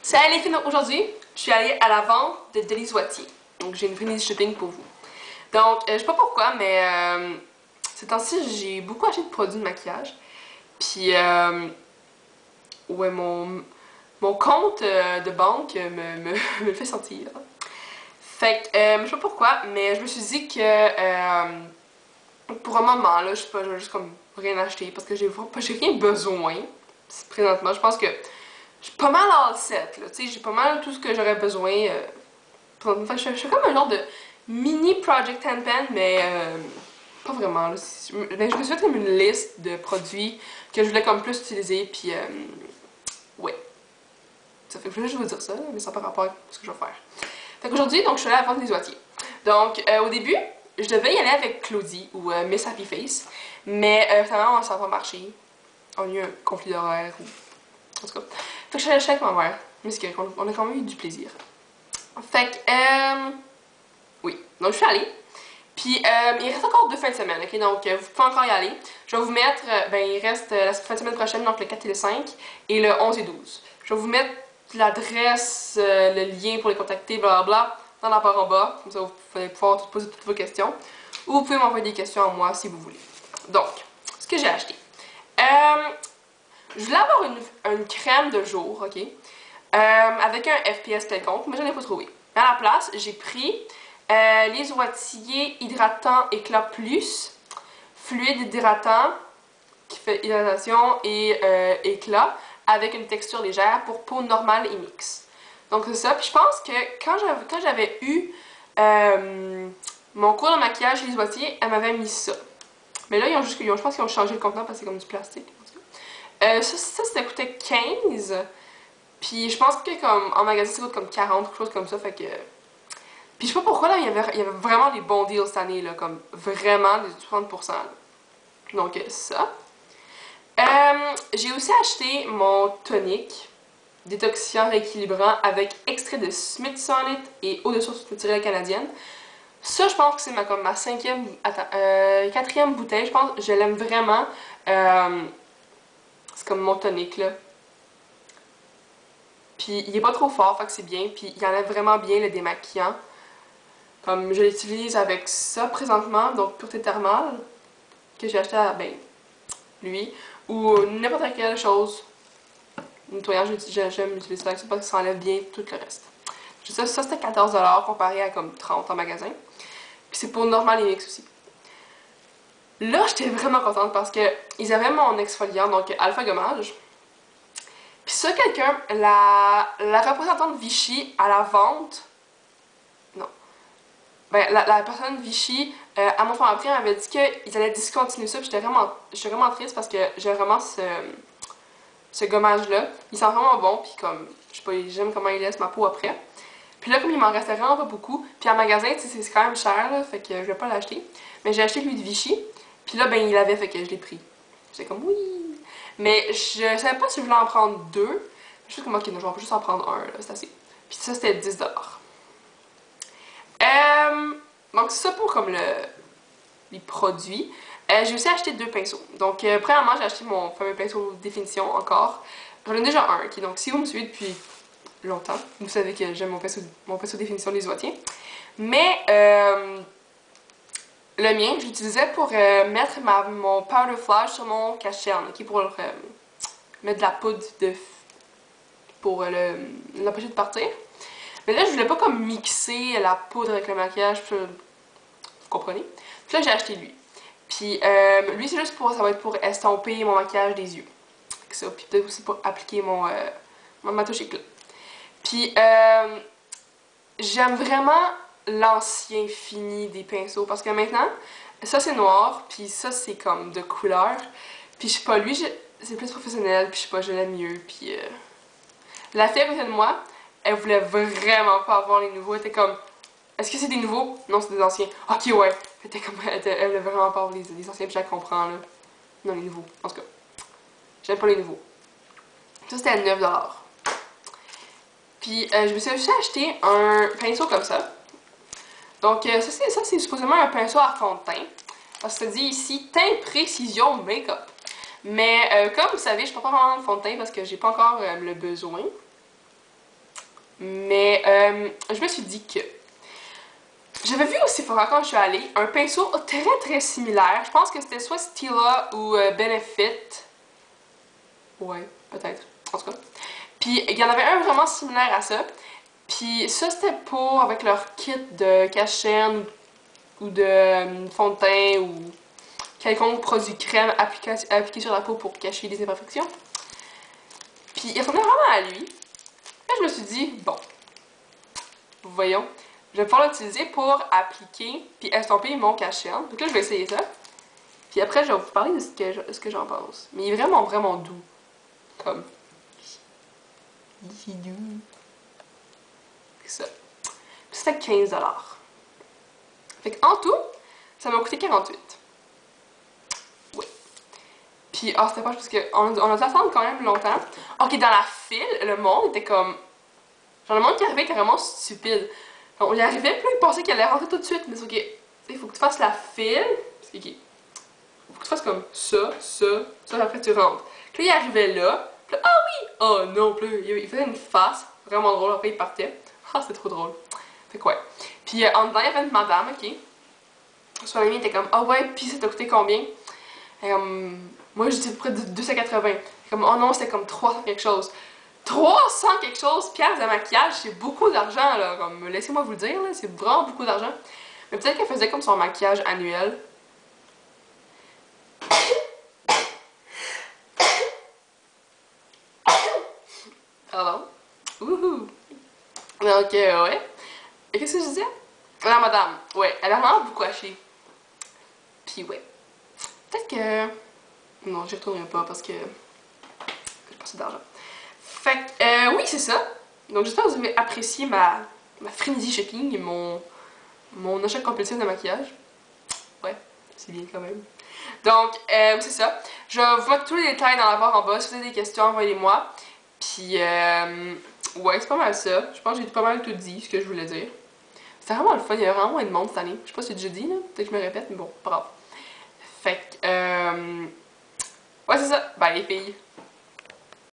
Salut les filles, aujourd'hui, je suis allée à la vente de Delis Wattier. Donc j'ai une fenêtre shopping pour vous. Donc, je sais pas pourquoi, mais ces temps-ci, j'ai beaucoup acheté de produits de maquillage. Puis, ouais, mon compte de banque me le fait sentir. Fait que, je sais pas pourquoi, mais je me suis dit que pour un moment, là, je sais pas, je vais juste comme rien acheter parce que j'ai rien besoin présentement. Je pense que je suis pas mal all set, là, tu sais, j'ai pas mal tout ce que j'aurais besoin. Fait que je suis comme un genre de mini Project Pan, mais pas vraiment, là. Ben, je me suis fait comme une liste de produits que je voulais comme plus utiliser, puis ouais. Ça fait que je voulais juste vous dire ça, là, mais ça n'a pas rapport avec ce que je vais faire. Fait qu'aujourd'hui, donc, je suis allée à la vente des Wattier. Donc, au début, je devais y aller avec Claudie ou Miss Happy Face, mais finalement, ça n'a pas marché. On a eu un conflit d'horaire ou. En tout cas. Fait que je suis allée avec ma mère. Mais c'est correct, on a quand même eu du plaisir. Fait que, oui. Donc, je suis allée. Puis, il reste encore 2 fins de semaine, ok? Donc, vous pouvez encore y aller. Je vais vous mettre, ben, il reste la fin de semaine prochaine, donc le 4 et le 5, et le 11 et 12. Je vais vous mettre l'adresse, le lien pour les contacter, blablabla, dans la barre en bas. Comme ça, vous allez pouvoir poser toutes vos questions. Ou vous pouvez m'envoyer des questions à moi si vous voulez. Donc, ce que j'ai acheté. Je voulais avoir une crème de jour, ok? Avec un FPS quelconque, mais je n'en ai pas trouvé. À la place, j'ai pris les Wattier Hydratant Éclat Plus, fluide hydratant qui fait hydratation et éclat avec une texture légère pour peau normale et mix. Donc c'est ça. Puis je pense que quand j'avais eu mon cours de maquillage les Wattier, elle m'avait mis ça. Mais là, je pense qu'ils ont changé le contenant parce que c'est comme du plastique. Ça coûtait 15. Puis je pense que comme en magasin, ça coûte comme 40, quelque chose comme ça. Fait que. Puis je sais pas pourquoi, là, il y avait vraiment des bons deals cette année, là. Comme vraiment des 30%. Là. Donc ça. J'ai aussi acheté mon tonique détoxifiant rééquilibrant avec extrait de Smithsonian et eau de source naturelle canadienne. Ça, je pense que c'est ma cinquième, quatrième bouteille, je pense. Je l'aime vraiment. C'est comme mon tonique, là. Puis il est pas trop fort, fait que c'est bien. Puis il enlève vraiment bien le démaquillant. Comme je l'utilise avec ça présentement, donc Pureté Thermale, que j'ai acheté à, ben, lui. Ou n'importe quelle chose. Nettoyant, j'aime utiliser ça avec ça parce que ça enlève bien tout le reste. Ça c'était 14$ comparé à comme 30$ en magasin. Puis c'est pour normal et mix aussi. Là, j'étais vraiment contente parce que ils avaient mon exfoliant, donc Alpha Gommage. Puis ça, quelqu'un, la représentante Vichy à la vente, non. Ben, la personne Vichy, à mon frère après, m'avait dit qu'ils allaient discontinuer ça. Puis j'étais vraiment triste parce que j'ai vraiment ce gommage-là. Il sent vraiment bon, puis comme, je sais pas, j'aime comment il laisse ma peau après. Puis là, comme il m'en restait vraiment pas beaucoup, puis en magasin, tu sais, c'est quand même cher, là, fait que je vais pas l'acheter. Mais j'ai acheté lui de Vichy, puis là, ben, il l'avait, fait que je l'ai pris. J'étais comme, oui! Mais je savais pas si je voulais en prendre 2. Je suis comme, ok, non, je vais juste en prendre un, là, c'est assez. Puis ça, c'était 10$. Donc, c'est ça pour comme les produits. J'ai aussi acheté 2 pinceaux. Donc, premièrement, j'ai acheté mon fameux pinceau définition encore. J'en ai déjà un, donc si vous me suivez depuis longtemps, vous savez que j'aime mon pinceau définition des Wattier. Mais, le mien, je l'utilisais pour mettre mon powder flash sur mon cache-cerne, ok, pour mettre de la poudre pour l'empêcher de partir. Mais là, je voulais pas comme mixer la poudre avec le maquillage, vous comprenez? Puis là, j'ai acheté lui. Puis lui, c'est juste ça va être pour estomper mon maquillage des yeux. Ça, puis peut-être aussi pour appliquer ma touche éclat. Puis j'aime vraiment l'ancien fini des pinceaux parce que maintenant, ça c'est noir, puis ça c'est comme de couleur. Puis je sais pas, lui, c'est plus professionnel, puis je sais pas, je l'aime mieux. Puis la fille à côté de moi, elle voulait vraiment pas avoir les nouveaux. Elle était comme, est-ce que c'est des nouveaux? Non, c'est des anciens. Ok, ouais. Elle voulait vraiment pas avoir les anciens, puis je la comprends, là. Non, les nouveaux. En tout cas, j'aime pas les nouveaux. Ça, c'était à 9$. Puis, je me suis aussi acheté un pinceau comme ça. Donc, ça c'est supposément un pinceau à fond de teint. Parce que ça dit ici, teint précision make-up. Mais, comme vous savez, je ne prends pas vraiment de fond de teint parce que j'ai pas encore le besoin. Mais je me suis dit que j'avais vu au Sephora quand je suis allée un pinceau très très similaire. Je pense que c'était soit Stila ou Benefit. Ouais, peut-être. En tout cas. Puis il y en avait un vraiment similaire à ça. Puis ça c'était pour avec leur kit de cache-chaîne ou de fond de teint ou quelconque produit crème appliqué sur la peau pour cacher les imperfections. Puis il ressemblait vraiment à lui. Là je me suis dit, bon, voyons, je vais pouvoir l'utiliser pour appliquer puis estomper mon cache-chaîne. Donc là je vais essayer ça. Puis après je vais vous parler de ce que j'en pense. Mais il est vraiment vraiment doux. Comme. Il est doux. C'est ça. Puis c'était 15$. Fait qu'en tout, ça m'a coûté 48$. Ouais. Puis, c'était pas parce qu'on a dû attendre quand même longtemps. Ok, dans la file, le monde était comme. Genre, le monde qui arrivait était vraiment stupide. On y arrivait, puis là, il pensait qu'il allait rentrer tout de suite. Mais c'est ok, il faut que tu fasses la file. Ok. Faut que tu fasses comme ça, après tu rentres. Puis là, il arrivait là. Puis là, ah oui! Oh non, puis là, il faisait une face. Vraiment drôle, après il partait. Ah, c'était trop drôle. Fait que ouais. Puis en dedans, il y avait une madame, ok. Son ami était comme, ah ouais, puis ça t'a coûté combien? Et, moi, je dis à peu près 280. Comme, oh non, c'était comme 300 quelque chose. 300 quelque chose piastres de maquillage, c'est beaucoup d'argent, là. Comme, laissez-moi vous le dire, là, c'est vraiment beaucoup d'argent. Mais peut-être qu'elle faisait comme son maquillage annuel. Pardon. Wouhou! Donc, ouais. Et qu'est-ce que je disais? La madame, ouais, elle a vraiment beaucoup acheté. Puis, ouais. Peut-être que. Non, j'y retournerai pas parce que. J'ai pas assez d'argent. Fait que, oui, c'est ça. Donc, j'espère que vous avez apprécié ma frénésie shopping et mon achat compulsif de maquillage. Ouais, c'est bien quand même. Donc, c'est ça. Je vais vous mettre tous les détails dans la barre en bas. Si vous avez des questions, envoyez-les-moi. Puis, ouais, c'est pas mal ça. Je pense que j'ai pas mal tout dit, ce que je voulais dire. C'était vraiment le fun. Il y avait vraiment moins de monde cette année. Je sais pas si j'ai déjà dit, là. Peut-être que je me répète, mais bon, pas grave. Fait que, ouais, c'est ça. Bye les filles.